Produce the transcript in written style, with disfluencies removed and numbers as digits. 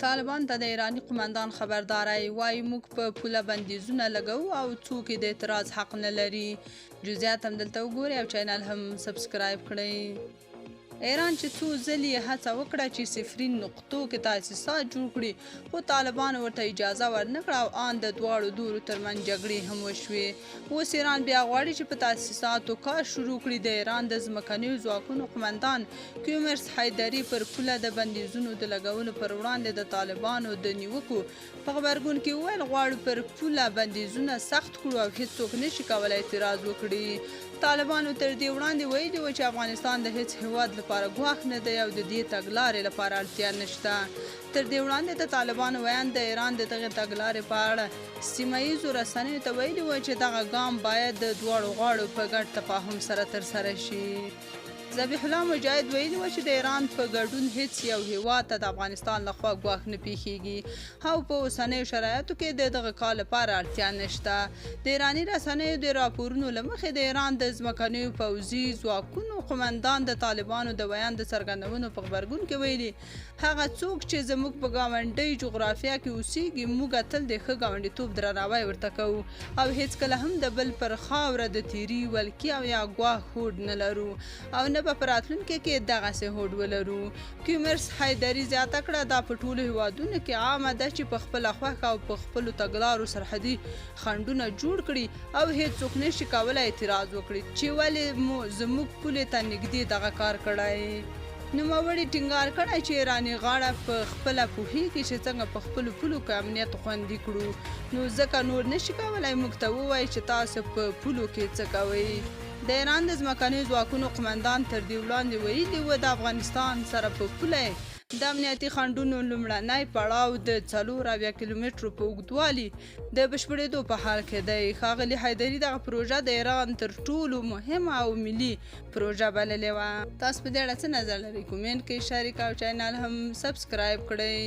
طالبان ته د ایراني قمندان خبرداری وایي موږ په پوله بندیزونه لګو او څوک د اعتراض حق نه لري. جزئیات هم دلته وګورئ او چینل هم سبسکرایب کړئ. ایران چې څو ځلې هڅه وکړه چې صفرین نقطو کې تاسیسات جوړ کړي خو طالبان ورته اجازه ورنکړه او ان د دواړو دورو ترمنځ جګړې هم وشوې. اوس ایران بیا غواړي چې په تاسیساتو کار شروع کړي. د ایران د ځمکنیو ځواکونو قمندان کیومرس حیدري پر پوله د بندیزونو د لګولو پر وړاندې د طالبانو د نیوکو په غبرګون کې وویل غواړو پر پوله بندیزونه سخت کړو او هیڅوک نشي کولی اعتراض وکړي. طالبانو تر دې وړاندې ویلي و چې افغانستان د هیڅ هیواد لپاره ګواښ نه دی او د دې تګلارې لپاره اړتیا نشته. تر دې وړاندې د طالبانو ویان د ایران د دغې تګلارې په اړه سیمه ییزو رسنیو ته ویلي و چې دغه ګام باید د دواړو غاړو په ګډ تفاهم سره ترسره شي. ذبیح الله مجاهد ویلي و چې د ایران په ګډون هیڅ یو هیواد ته د افغانستان لخوا ګواښ نه پیښیږي او په اوسنیو شرایطو کې د دغه کار لپاره اړتیا نشته. د ایراني رسنیو د راپورونو له مخې د ایران د ځمکنیو پوځي ځواکونو قمندان د طالبانو د بیان د څرګندونو په غبرګون کې ویلي هغه څوک چې زموږ په ګاونډۍ جغرافیه کې اوسیږي موږ تل د ښه ګاونډیتوب درناوی ورته کوو او هیڅکله هم د بل پر خاوره د تیري ولکي او یا ګواښ هوډ نه لرو او نه به په راتلونکي کې دغسې هوډ ولرو. کیومرس حیدري زیاته کړه دا په ټولو هیوادونو کې عامه ده چې په خپله خوښه او په خپلو تګلارو سرحدي خنډونه جوړ کړي او هیڅوک نشي کولی اعتراض وکړي چې ولې مو زموږ پولې ته نږدې دغه کار کړی. نوموړي ټینګار کړی چې ایراني غاړه په خپله پوهیږي چې څنګه په خپلو پولو کې امنیت خوندي کړو نو ځکه نور نشي کولی موږ ته ووایي چې تاسو په پولو کې څه کوئ. د ایران د ځمکنیو ځواکونو قمندان تر دې وړاندې ویلي و د افغانستان سره په پوله د امنیتي خنډونو لومړنی پړاو د 4 کیلومترو په اوږدوالي د بشپړېدو په حال کې دی. ښاغلي حیدري دغه پروژه د ایران تر ټولو مهمه او ملي پروژه بللې وه. تاسو په دې اړه څه نظر لرئ؟ کومنټ کې شریک او چینل هم سبسکرایب کړئ.